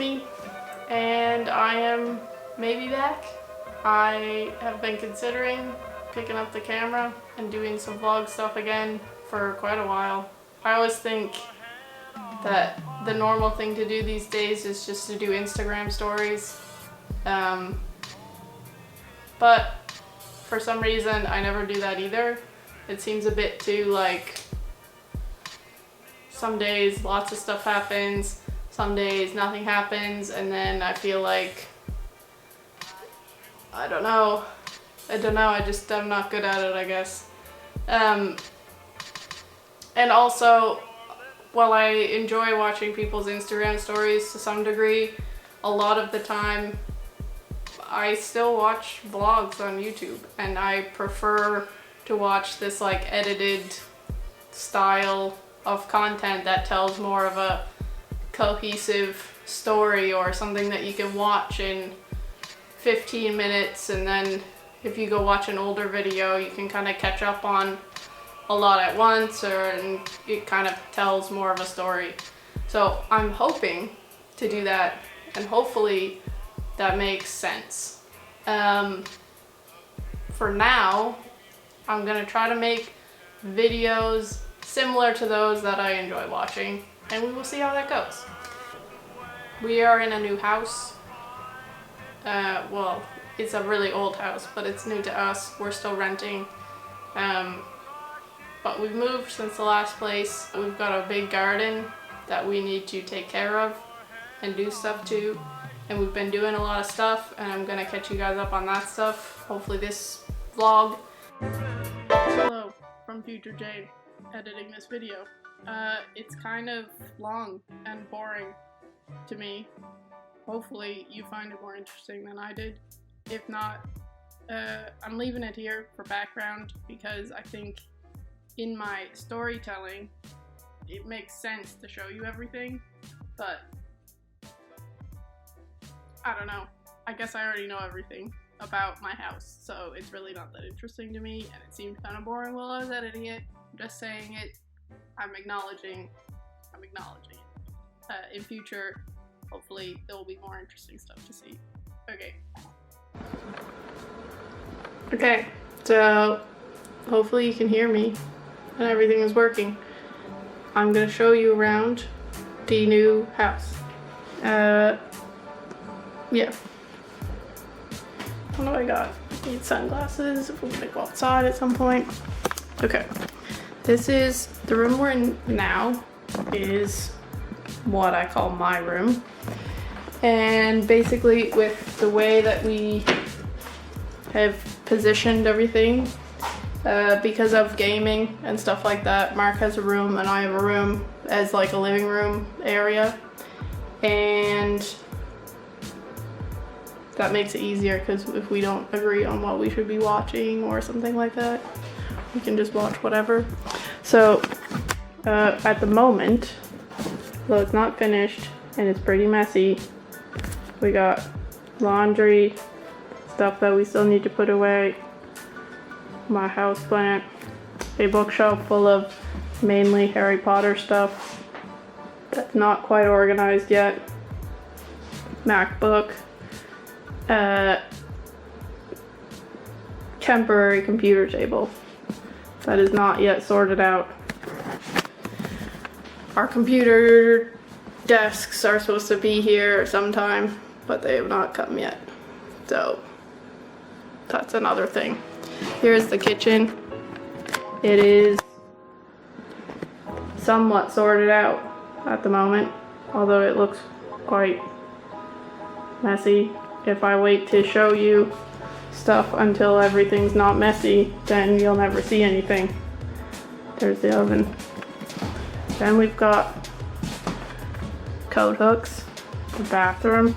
me, and I am maybe back. I have been considering picking up the camera and doing some vlog stuff again for quite a while. I always think that the normal thing to do these days is just to do Instagram stories, but for some reason I never do that either. It seems a bit too like, some days lots of stuff happens, some days nothing happens, and then I feel like, I don't know, I'm not good at it, I guess. And also, while I enjoy watching people's Instagram stories to some degree, a lot of the time I still watch vlogs on YouTube, and I prefer to watch this like edited style of content that tells more of a cohesive story, or something that you can watch in 15 minutes, and then if you go watch an older video you can kind of catch up on a lot at once, and it kind of tells more of a story. So I'm hoping to do that, and hopefully that makes sense. For now, I'm gonna try to make videos similar to those that I enjoy watching, and we will see how that goes. We are in a new house. Well, it's a really old house, but it's new to us. We're still renting. But we've moved since the last place. We've got a big garden that we need to take care of and do stuff to. And we've been doing a lot of stuff, and I'm gonna catch you guys up on that stuff, hopefully this vlog. Hello, from Future Jade, editing this video. It's kind of long and boring to me. Hopefully you find it more interesting than I did. If not, I'm leaving it here for background because I think in my storytelling it makes sense to show you everything, but I don't know. I guess I already know everything about my house, so it's really not that interesting to me, and it seemed kind of boring while I was editing it. I'm just saying it. I'm acknowledging it. In future, hopefully there will be more interesting stuff to see. Okay, so hopefully you can hear me and everything is working. I'm gonna show you around the new house. Yeah. What do I got? I need sunglasses if we're gonna go outside at some point. Okay. This is the room we're in now, is what I call my room. And basically with the way that we have positioned everything, because of gaming and stuff like that, Mark has a room and I have a room as like a living room area. And that makes it easier, because if we don't agree on what we should be watching or something like that, we can just watch whatever. So at the moment, though it's not finished and it's pretty messy, we got laundry, stuff that we still need to put away, my houseplant, a bookshelf full of mainly Harry Potter stuff that's not quite organized yet, MacBook, temporary computer table that is not yet sorted out. Our computer desks are supposed to be here sometime, but they have not come yet, so that's another thing. Here's the kitchen. It is somewhat sorted out at the moment, although it looks quite messy. If I wait to show you stuff until everything's not messy, then you'll never see anything. There's the oven. Then we've got coat hooks, the bathroom.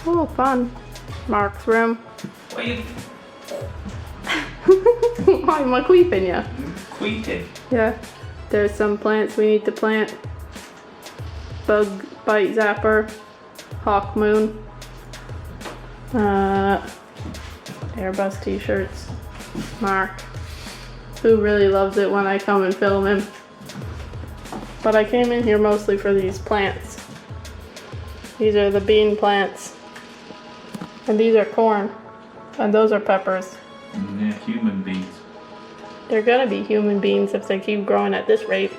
Oh, fun. Mark's room. What are you Why am I queeping ya? queefing? Yeah. There's some plants we need to plant. Bug bite zapper, hawk moon, Airbus t-shirts, Mark, who really loves it when I come and film him. But I came in here mostly for these plants. These are the bean plants. And these are corn. And those are peppers. And they're human beings. They're gonna be human beings if they keep growing at this rate.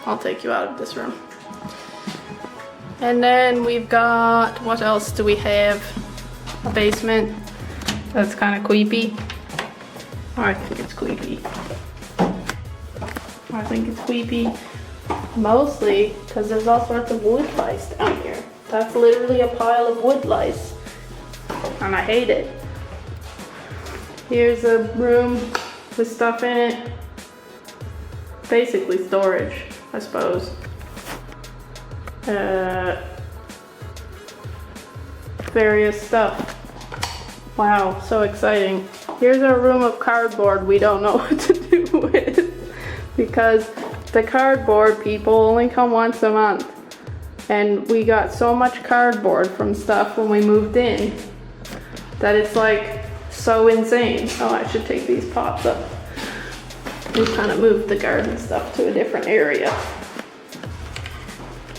I'll take you out of this room. And then we've got, what else do we have? A basement. That's kind of creepy. I think it's creepy. I think it's creepy. Mostly because there's all sorts of wood lice down here. That's literally a pile of wood lice. And I hate it. Here's a room with stuff in it. Basically storage, I suppose. Various stuff. Wow, so exciting. Here's our room of cardboard we don't know what to do with. Because the cardboard people only come once a month. And we got so much cardboard from stuff when we moved in that it's like so insane. Oh, I should take these pots up. We kind of moved the garden stuff to a different area.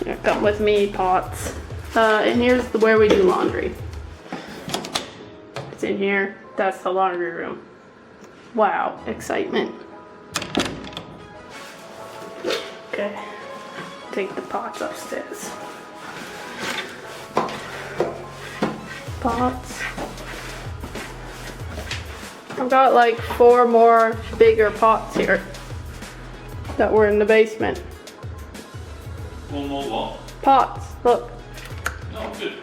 Here, come with me, pots. And here's where we do laundry. It's in here. That's the laundry room. Wow, excitement. Okay, take the pots upstairs. Pots. I've got like 4 more bigger pots here that were in the basement. 4 more what? Pots, look. Oh, good.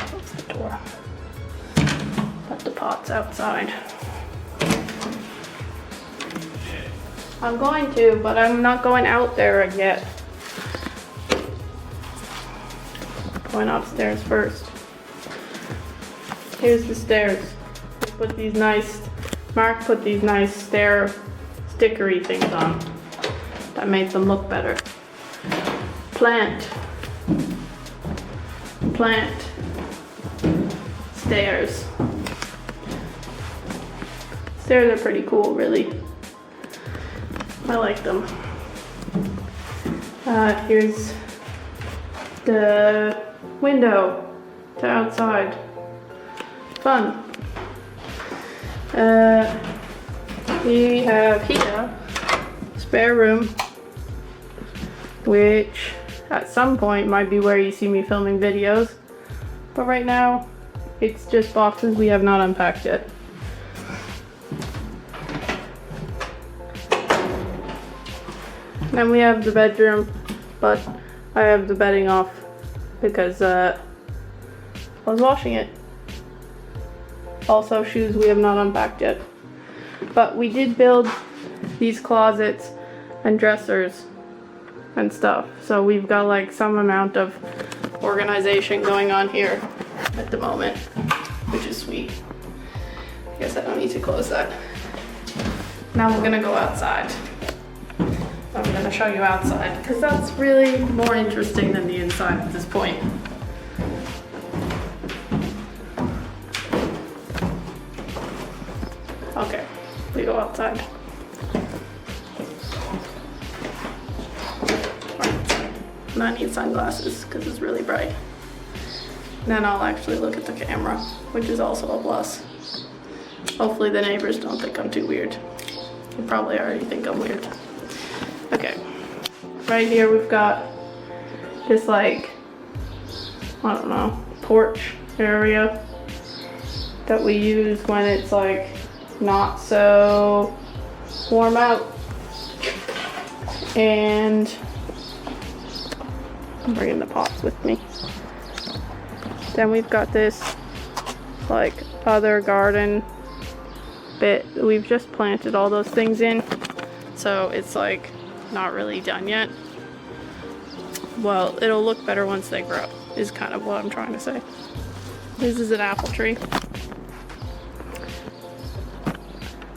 Close the door. Put the pots outside. I'm going to, but I'm not going out there yet. Going upstairs first. Here's the stairs. We put these nice, Mark put these nice stair stickery things on. That made them look better. Plant. Plant. Stairs. Stairs are pretty cool, really. I like them. Here's the window to outside. Fun. We have here spare room, which at some point might be where you see me filming videos, but right now it's just boxes we have not unpacked yet. Then we have the bedroom, but I have the bedding off because I was washing it. Also, shoes we have not unpacked yet. But we did build these closets and dressers and stuff. So we've got like some amount of organization going on here at the moment, which is sweet. I guess I don't need to close that. Now we're gonna go outside. I'm gonna show you outside because that's really more interesting than the inside at this point. Okay, we go outside. And I need sunglasses because it's really bright. Then I'll actually look at the camera, which is also a plus. Hopefully the neighbors don't think I'm too weird. They probably already think I'm weird. Okay, right here we've got this like, I don't know, porch area that we use when it's like not so warm out. And I'm bringing the pots with me. Then we've got this like other garden bit. We've just planted all those things in, so it's like not really done yet. Well, it'll look better once they grow, is kind of what I'm trying to say. This is an apple tree.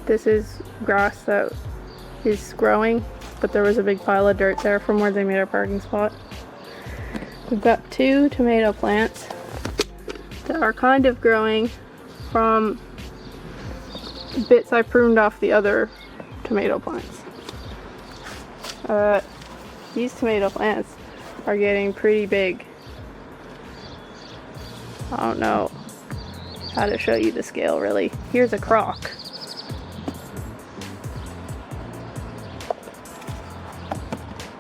This is grass that is growing, but there was a big pile of dirt there from where they made our parking spot. We've got 2 tomato plants that are kind of growing from bits I pruned off the other tomato plants. These tomato plants are getting pretty big. I don't know how to show you the scale really. Here's a crock.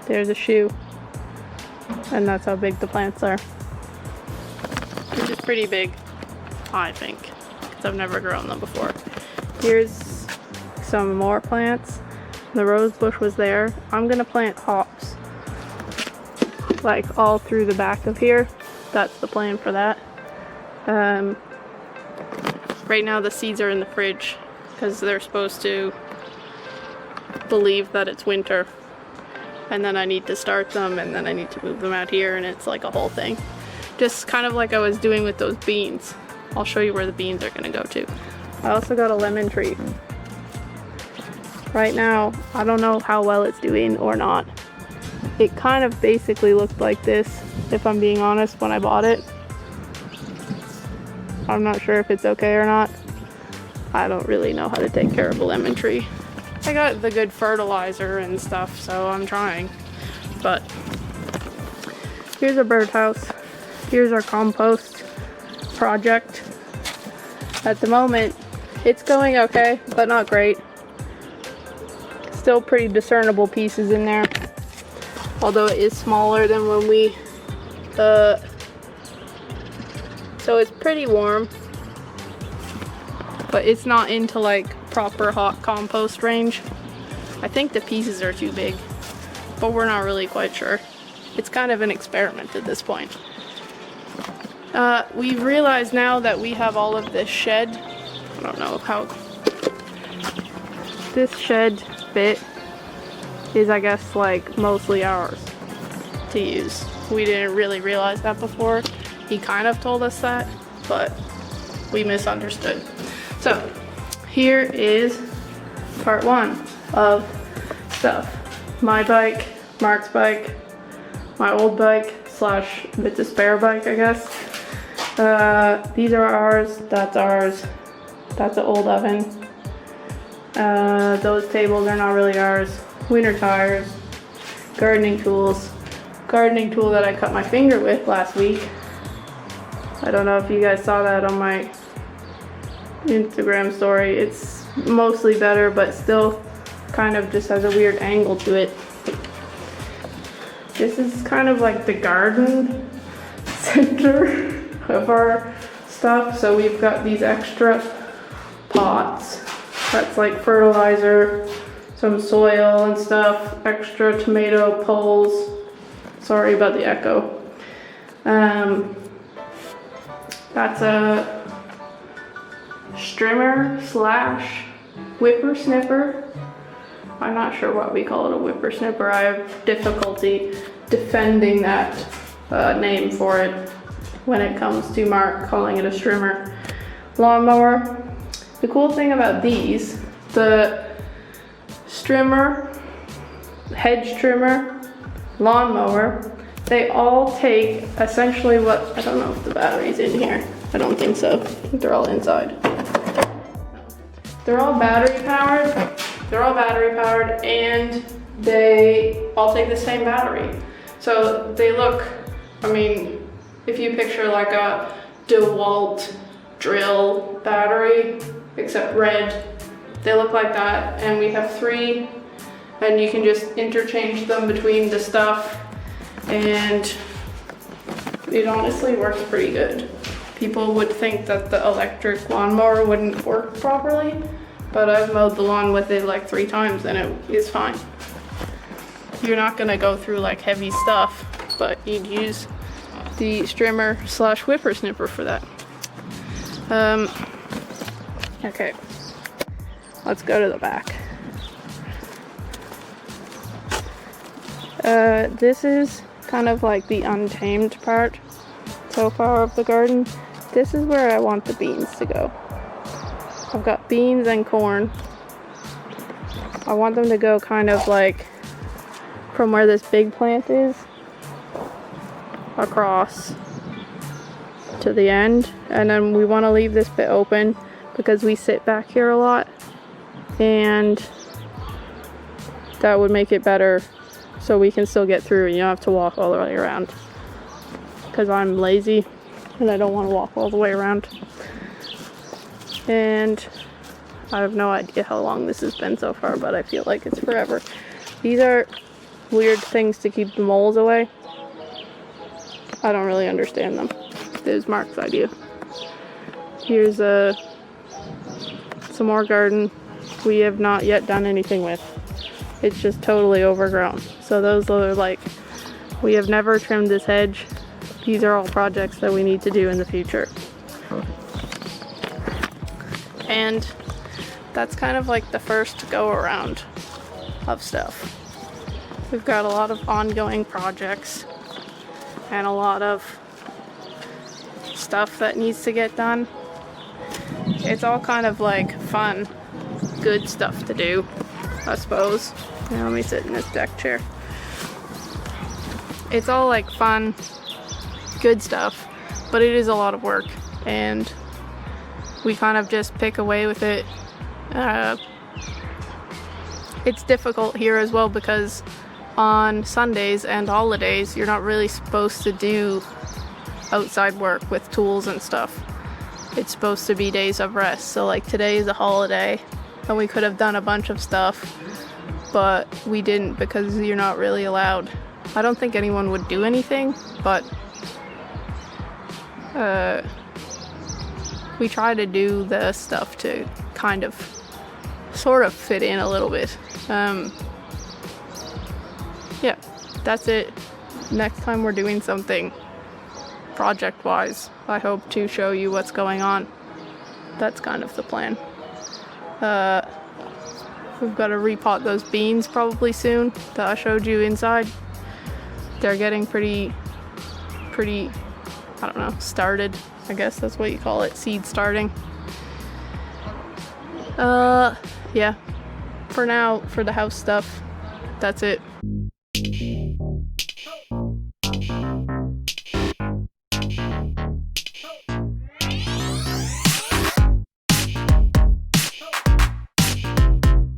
There's a shoe. And that's how big the plants are. Which is pretty big, I think, because I've never grown them before. Here's some more plants. The rose bush was there. I'm gonna plant hops like all through the back of here. That's the plan for that. Right now the seeds are in the fridge because they're supposed to believe that it's winter, and then I need to start them, and then I need to move them out here, and it's like a whole thing. Just kind of like I was doing with those beans. I'll show you where the beans are gonna go to. I also got a lemon tree. Right now, I don't know how well it's doing or not. It kind of basically looked like this, if I'm being honest, when I bought it. I'm not sure if it's okay or not. I don't really know how to take care of a lemon tree. I got the good fertilizer and stuff, so I'm trying. But here's a birdhouse. Here's our compost project. At the moment, it's going okay, but not great. Still pretty discernible pieces in there, although it is smaller than when we so it's pretty warm, but it's not into like proper hot compost range. I think the pieces are too big, but we're not really quite sure. It's kind of an experiment at this point. We've realized now that we have all of this shed. I don't know how this shed bit is, I guess, like mostly ours to use. We didn't really realize that before. He kind of told us that, but we misunderstood. So here is part one of stuff. My bike, Mark's bike, my old bike slash it's a spare bike, I guess. These are ours, that's ours. That's an old oven. Those tables are not really ours. Winter tires, gardening tools. Gardening tool that I cut my finger with last week. I don't know if you guys saw that on my Instagram story. It's mostly better, but still kind of just has a weird angle to it. This is kind of like the garden center of our stuff. So we've got these extra pots. That's like fertilizer, some soil and stuff, extra tomato poles. Sorry about the echo. That's a strimmer slash whippersnipper. I'm not sure what we call it, a whippersnipper. I have difficulty defending that name for it when it comes to Mark calling it a strimmer. Lawnmower. The cool thing about these, the strimmer, hedge trimmer, lawnmower, they all take essentially what, I don't know if the battery's in here. I don't think so. I think they're all inside. They're all battery powered. They're all battery powered, and they all take the same battery. So they look, I mean, if you picture like a DeWalt drill battery, except red, they look like that. And we have 3, and you can just interchange them between the stuff, and it honestly works pretty good. People would think that the electric lawnmower wouldn't work properly, but I've mowed the lawn with it like 3 times and it is fine. You're not gonna go through like heavy stuff, but you'd use the strimmer slash whippersnipper for that. Okay, let's go to the back. This is kind of like the untamed part so far of the garden. This is where I want the beans to go. I've got beans and corn. I want them to go kind of like from where this big plant is across to the end, and then we want to leave this bit open because we sit back here a lot and that would make it better so we can still get through and you don't have to walk all the way around, because I'm lazy and I don't want to walk all the way around. And I have no idea how long this has been so far, but I feel like it's forever. These are weird things to keep the moles away. I don't really understand them. There's Mark's idea. Here's some more garden we have not yet done anything with. It's just totally overgrown. So those are like, we have never trimmed this hedge. These are all projects that we need to do in the future. And that's kind of like the first go around of stuff. We've got a lot of ongoing projects and a lot of stuff that needs to get done. It's all kind of like fun, good stuff to do, I suppose. Now let me sit in this deck chair. It's all like fun, good stuff, but it is a lot of work, and we kind of just pick away with it. It's difficult here as well because on Sundays and holidays you're not really supposed to do outside work with tools and stuff. It's supposed to be days of rest. So like today is a holiday and we could have done a bunch of stuff, but we didn't because you're not really allowed. I don't think anyone would do anything, but we try to do the stuff to kind of sort of fit in a little bit. Yeah, that's it. Next time we're doing something project-wise, I hope to show you what's going on. That's kind of the plan. We've got to repot those beans probably soon that I showed you inside. They're getting pretty, I don't know, started. I guess that's what you call it, seed starting. Yeah, for now, for the house stuff, that's it.